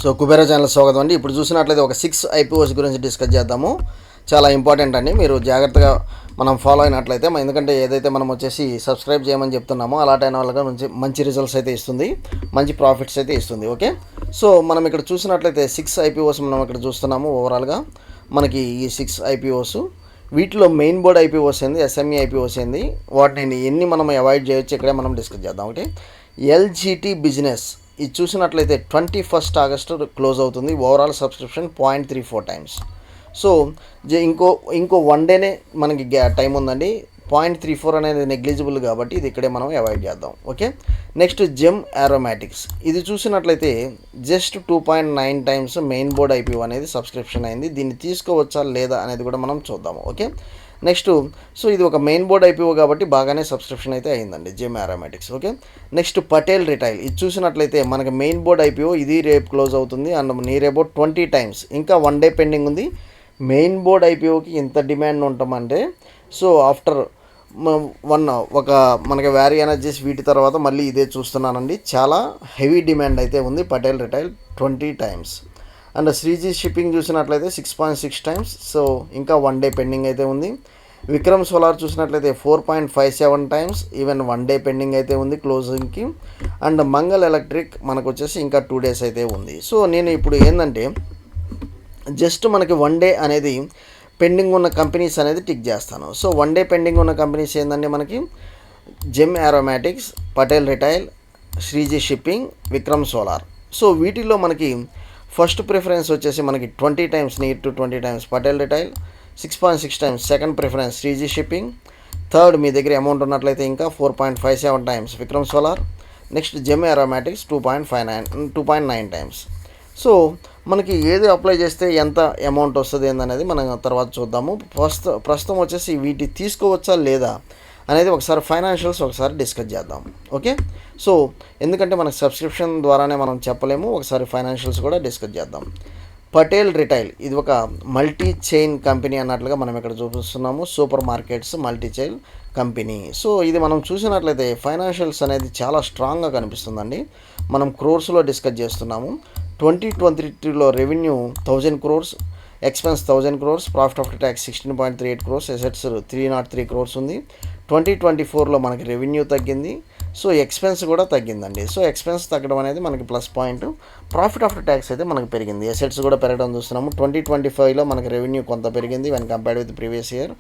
So Kubera channel స్వాగతం అండి. ఇప్పుడు చూసినట్లయితే ఒక 6 ఐపీఓస్ గురించి డిస్కస్ చేద్దాము. చాలా ఇంపార్టెంట్ అండి, మీరు జాగ్రత్తగా మనం ఫాలో అయినట్లయితే, ఎందుకంటే ఏదైతే మనం వచ్చేసి సబ్స్క్రైబ్ చేయమని చెప్తున్నామో అలాంటి వాళ్ళగా మంచి రిజల్ట్స్ అయితే ఇస్తుంది, మంచి ప్రాఫిట్స్ అయితే ఇస్తుంది. ఓకే, సో మనం ఇక్కడ చూసినట్లయితే 6 ఐపీఓస్ మనం ఇక్కడ చూస్తున్నాము. ఓవరాల్గా మనకి ఈ 6 ఐపీఓస్, వీటిలో మెయిన్ బోర్డ్ ఐపీఓస్ ఏంది, ఎస్ఎంఈ ఐపీఓస్ ఏంది, వాటిని ఎన్ని మనం అవాయిడ్ చేయొచ్చు ఇక్కడే మనం డిస్కస్ చేద్దాం. ఓకే, ఎల్జీటీ బిజినెస్ ఇది చూసినట్లయితే 21 ఆగస్టు క్లోజ్ అవుతుంది. Overall subscription 0.34 times. సో ఇంకో 1 డేనే మనకి టైం ఉందండి. 0.34 అనేది నెగ్లిజిబుల్ కాబట్టి ఇది ఇక్కడే మనం అవాయిడ్ చేద్దాం. ఓకే, నెక్స్ట్ జెమ్ ఆరోమాటిక్స్ ఇది చూసినట్లయితే just 2.9 times main board IPO అనేది సబ్స్క్రిప్షన్ అయింది. దీన్ని తీసుకోవచ్చా లేదా అనేది కూడా మనం చూద్దాము. ఓకే, నెక్స్ట్ సో ఇది ఒక మెయిన్ బోర్డ్ ఐపీఓ కాబట్టి బాగానే సబ్స్క్రిప్షన్ అయితే అయిందండి Gem Aromatics. Okay, next Patel Retail ఇది చూసినట్లయితే మనకి మెయిన్ బోర్డ్ ఐపీఓ ఇది రేపు క్లోజ్ అవుతుంది అండ్ నియర్ అబౌట్ 20 టైమ్స్. ఇంకా 1 డే పెండింగ్ ఉంది. మెయిన్ బోర్డ్ ఐపీఓకి ఇంత డిమాండ్ ఉంటామంటే, సో ఆఫ్టర్ ఒక మనకి వ్యారీ ఎనర్జీస్ వీటి తర్వాత మళ్ళీ ఇదే చూస్తున్నానండి. చాలా హెవీ డిమాండ్ అయితే ఉంది Patel retail 20 times. And Sreeji shipping చూసినట్లయితే 6.6 టైమ్స్. సో ఇంకా 1 డే పెండింగ్ అయితే ఉంది. విక్రమ్ సోలార్ చూసినట్లయితే 4.57 టైమ్స్, ఈవెన్ 1 డే పెండింగ్ అయితే ఉంది క్లోజింగ్కి. అండ్ మంగళ్ ఎలక్ట్రిక్ మనకు వచ్చేసి ఇంకా 2 డేస్ అయితే ఉంది. సో నేను ఇప్పుడు ఏంటంటే జస్ట్ మనకి 1 డే అనేది పెండింగ్ ఉన్న కంపెనీస్ అనేది టిక్ చేస్తాను. సో 1 డే పెండింగ్ ఉన్న కంపెనీస్ ఏంటంటే మనకి Gem Aromatics, Patel Retail, Shreeji Shipping, Vikram Solar. So వీటిల్లో మనకి ఫస్ట్ ప్రిఫరెన్స్ వచ్చేసి మనకి 20 times, near to 20 times Patel Retail, 6.6 times second preference Shreeji Shipping, third మీ దగ్గర అమౌంట్ ఉన్నట్లయితే ఇంకా 4.57 times Vikram Solar, next Gem Aromatics 2.9 times. So మనకి ఏది అప్లై చేస్తే ఎంత అమౌంట్ వస్తుంది ఏందనేది మనం తర్వాత చూద్దాము. ప్రస్తుతం వచ్చేసి వీటి తీసుకోవచ్చా లేదా అనేది ఒకసారి ఫైనాన్షియల్స్ ఒకసారి డిస్కస్ చేద్దాం. ఓకే, సో ఎందుకంటే మనకు సబ్స్క్రిప్షన్ ద్వారానే మనం చెప్పలేము, ఒకసారి ఫైనాన్షియల్స్ కూడా డిస్కస్ చేద్దాం. పటేల్ రిటైల్ ఇది ఒక మల్టీ చైన్ కంపెనీ అన్నట్లుగా మనం ఇక్కడ చూపిస్తున్నాము. Super markets multi chain company. So ఇది మనం చూసినట్లయితే ఫైనాన్షియల్స్ అనేది చాలా స్ట్రాంగ్గా కనిపిస్తుందండి. మనం క్రోర్స్లో డిస్కస్ చేస్తున్నాము. 2023లో revenue 1000 crores, expense 1000 crores, profit after tax 16.38 crores, assets 303 crores ఉంది. 2024లో మనకి రెవెన్యూ తగ్గింది, సో ఎక్స్పెన్స్ కూడా తగ్గిందండి. సో ఎక్స్పెన్స్ తగ్గడం అనేది మనకి plus point. Profit after tax అయితే మనకి పెరిగింది, అసెట్స్ కూడా పెరగడం చూస్తున్నాము. 2025లో మనకి రెవెన్యూ కొంత పెరిగింది when compared with previous year.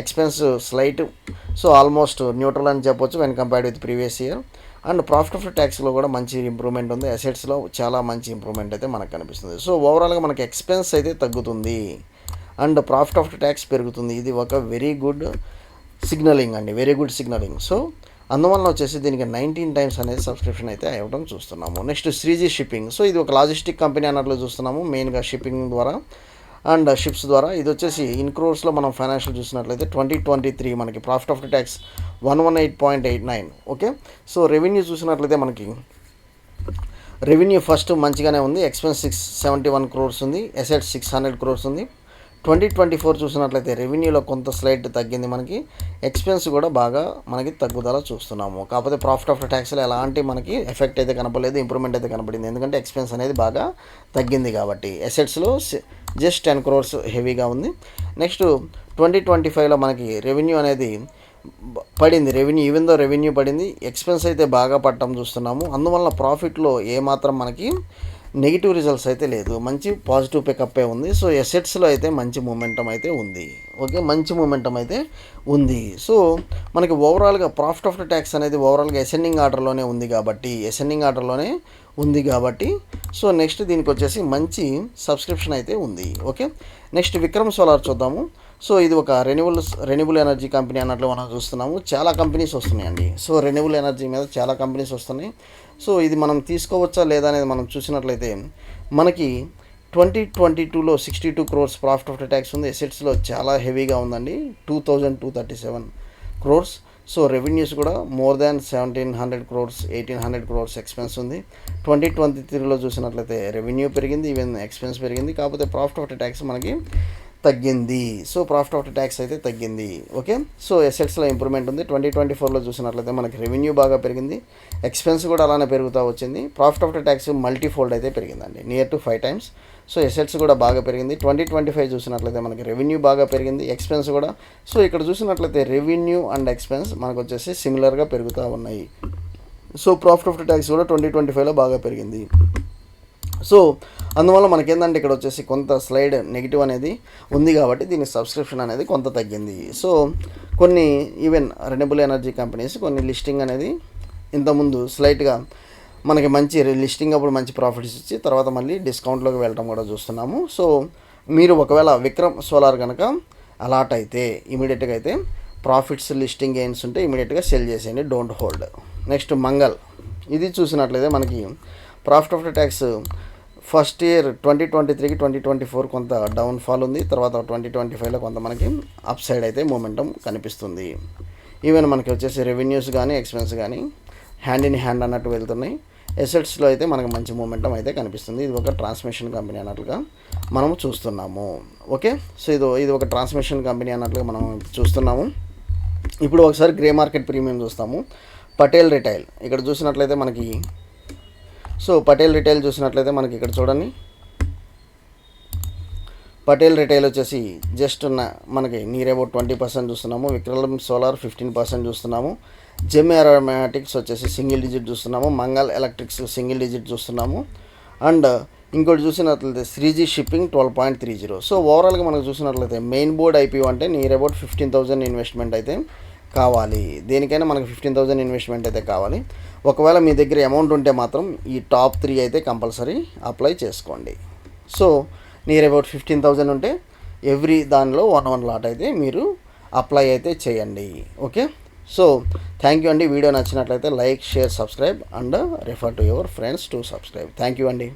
Expense slight, so almost neutral అని చెప్పొచ్చు when compared with previous year. And profit after ట్యాక్స్లో కూడా మంచి ఇంప్రూవ్మెంట్ ఉంది, అసెట్స్లో చాలా మంచి ఇంప్రూవ్మెంట్ అయితే మనకు కనిపిస్తుంది. సో ఓవరాల్గా మనకి ఎక్స్పెన్స్ అయితే తగ్గుతుంది అండ్ ప్రాఫిట్ ఆఫ్టర్ ట్యాక్స్ పెరుగుతుంది. ఇది ఒక వెరీ గుడ్ సిగ్నలింగ్ అండి, వెరీ గుడ్ సిగ్నలింగ్. సో అందువల్ల వచ్చేసి దీనికి 19 టైమ్స్ అనేది సబ్స్క్రిప్షన్ అయితే అవ్వడం చూస్తున్నాము. Next Sreeji shipping. సో ఇది ఒక లాజిస్టిక్ కంపెనీ అన్నట్లు చూస్తున్నాము, మెయిన్గా షిప్పింగ్ ద్వారా అండ్ షిప్స్ ద్వారా. ఇది వచ్చేసి ఇన్ క్రోర్స్లో మనం ఫైనాన్షియల్ చూసినట్లయితే 2023 మనకి profit after tax 118.89. Okay, so revenue చూసినట్లయితే మనకి రెవెన్యూ ఫస్ట్ మంచిగానే ఉంది, ఎక్స్పెన్స్ 671 crores ఉంది, అసెట్స్ 600 crores ఉంది. 2024 చూసినట్లయితే రెవెన్యూలో కొంత స్లైట్ తగ్గింది మనకి, ఎక్స్పెన్స్ కూడా బాగా మనకి తగ్గుదల చూస్తున్నాము. కాకపోతే ప్రాఫిట్ ఆఫ్టర్ ట్యాక్స్లో ఎలాంటి మనకి ఎఫెక్ట్ అయితే కనపడలేదు, ఇంప్రూవ్మెంట్ అయితే కనపడింది, ఎందుకంటే ఎక్స్పెన్స్ అనేది బాగా తగ్గింది కాబట్టి. అసెట్స్లో జస్ట్ 10 crores హెవీగా ఉంది. నెక్స్ట్ 2025లో మనకి రెవెన్యూ అనేది పడింది, రెవెన్యూ పడింది, ఎక్స్పెన్స్ అయితే బాగా పట్టడం చూస్తున్నాము. అందువల్ల ప్రాఫిట్లో ఏమాత్రం మనకి నెగిటివ్ రిజల్ట్స్ అయితే లేదు, మంచి పాజిటివ్ పికప్పే ఉంది. సో అసెట్స్లో అయితే మంచి మూమెంటం అయితే ఉంది. ఓకే, మంచి మూమెంటం అయితే ఉంది. సో మనకి ఓవరాల్గా ప్రాఫిట్ ఆఫ్టర్ ట్యాక్స్ అనేది ఓవరాల్గా అసెండింగ్ ఆర్డర్లోనే ఉంది కాబట్టి సో నెక్స్ట్ దీనికి వచ్చేసి మంచి సబ్స్క్రిప్షన్ అయితే ఉంది. ఓకే, నెక్స్ట్ విక్రమ్ సోలార్ చూద్దాము. సో ఇది ఒక రెన్యూబుల్ ఎనర్జీ కంపెనీ అన్నట్లు మనం చూస్తున్నాము. చాలా కంపెనీస్ వస్తున్నాయండి. సో రెన్యూబుల్ ఎనర్జీ మీద చాలా కంపెనీస్ వస్తున్నాయి. సో ఇది మనం తీసుకోవచ్చా లేదా అనేది మనం చూసినట్లయితే మనకి 2022లో 62 crores ప్రాఫిట్ ఆఫ్టర్ ట్యాక్స్ ఉంది, అసెట్స్లో చాలా హెవీగా ఉందండి, 2237 crores. సో రెవెన్యూస్ కూడా more than 1700 crores, 1800 crores expense ఉంది. 2023లో చూసినట్లయితే రెవెన్యూ పెరిగింది, ఈవెన్ ఎక్స్పెన్స్ పెరిగింది, కాకపోతే ప్రాఫిట్ ఆఫ్టర్ ట్యాక్స్ మనకి తగ్గింది. సో ప్రాఫిట్ ఆఫ్టర్ ట్యాక్స్ అయితే తగ్గింది. ఓకే, సో ఎసెట్స్లో ఇంప్రూవ్మెంట్ ఉంది. 2024లో చూసినట్లయితే మనకి రెవెన్యూ బాగా పెరిగింది, ఎక్స్పెన్స్ కూడా అలానే పెరుగుతూ వచ్చింది. ప్రాఫిట్ ఆఫ్టర్ ట్యాక్స్ మల్టీఫోల్డ్ అయితే పెరిగిందండి, near to 5 times. So assets కూడా బాగా పెరిగింది. 2025 చూసినట్లయితే మనకి రెవెన్యూ బాగా పెరిగింది, ఎక్స్పెన్స్ కూడా. సో ఇక్కడ చూసినట్లయితే రెవెన్యూ అండ్ ఎక్స్పెన్స్ మనకు వచ్చేసి సిమిలర్గా పెరుగుతూ ఉన్నాయి. సో ప్రాఫిట్ ఆఫ్టర్ ట్యాక్స్ కూడా 2025లో బాగా పెరిగింది. సో అందువల్ల మనకేంటంటే ఇక్కడ వచ్చేసి కొంత స్లైడ్ నెగిటివ్ అనేది ఉంది కాబట్టి దీని సబ్స్క్రిప్షన్ అనేది కొంత తగ్గింది. సో కొన్ని ఈవెన్ రెన్యూబుల్ ఎనర్జీ కంపెనీస్ కొన్ని లిస్టింగ్ అనేది ఇంతకుముందు స్లైట్గా మనకి మంచి లిస్టింగ్ అప్పుడు మంచి ప్రాఫిట్స్ ఇచ్చి తర్వాత మళ్ళీ డిస్కౌంట్లోకి వెళ్ళడం కూడా చూస్తున్నాము. సో మీరు ఒకవేళ విక్రమ్ సోలార్ కనుక అలాట్ అయితే ఇమీడియట్గా అయితే ప్రాఫిట్స్ లిస్టింగ్ గెయిన్స్ ఉంటే ఇమీడియట్గా సెల్ చేసేయండి, డోంట్ హోల్డ్. నెక్స్ట్ మంగల్, ఇది చూసినట్లయితే మనకి profit after tax first year 2023కి 2024 కొంత డౌన్ఫాల్ ఉంది, తర్వాత 2025లో కొంత మనకి అప్ సైడ్ అయితే మూమెంటం కనిపిస్తుంది. ఈవెన్ మనకి వచ్చేసి రెవెన్యూస్ కానీ ఎక్స్పెన్స్ కానీ హ్యాండ్ ఇన్ హ్యాండ్ అన్నట్టు వెళ్తున్నాయి. ఎసెట్స్లో అయితే మనకు మంచి మూమెంటం అయితే కనిపిస్తుంది. ఇది ఒక ట్రాన్స్మిషన్ కంపెనీ అన్నట్లుగా మనము చూస్తున్నాము. ఓకే, సో ఇది ఒక ట్రాన్స్మిషన్ కంపెనీ అన్నట్లుగా మనం చూస్తున్నాము. ఇప్పుడు ఒకసారి గ్రే మార్కెట్ ప్రీమియం చూస్తాము. పటేల్ రిటైల్ ఇక్కడ చూసినట్లయితే మనకి, సో పటేల్ రిటైల్ చూసినట్లయితే మనకి ఇక్కడ చూడండి, పటేల్ రిటైల్ వచ్చేసి జస్ట్ మనకి నియర్ అబౌట్ 20% చూస్తున్నాము. విక్రమ్ సోలార్ 15% చూస్తున్నాము. జెమ్ ఏరోనాటిక్స్ వచ్చేసి సింగిల్ డిజిట్ చూస్తున్నాము. మంగల్ ఎలక్ట్రిక్స్ సింగిల్ డిజిట్ చూస్తున్నాము. అండ్ ఇంకోటి చూసినట్లయితే శ్రీజీ షిప్పింగ్ 12.30. సో ఓవరాల్గా మనకు చూసినట్లయితే మెయిన్ బోర్డ్ ఐపీఓ అంటే నియర్ అబౌట్ 15,000 ఇన్వెస్ట్మెంట్ అయితే కావాలి. దేనికైనా మనకు 15,000 ఇన్వెస్ట్మెంట్ అయితే కావాలి. ఒకవేళ మీ దగ్గర అమౌంట్ ఉంటే మాత్రం ఈ టాప్ 3 అయితే కంపల్సరీ అప్లై చేసుకోండి. సో నియర్ అబౌట్ 15,000 ఉంటే ఎవ్రీ దానిలో 1 లాట్ అయితే మీరు అప్లై అయితే చేయండి. ఓకే, సో థ్యాంక్ యూ అండి. వీడియో నచ్చినట్లయితే like, share, subscribe and refer to your friends to subscribe. Thank you అండి.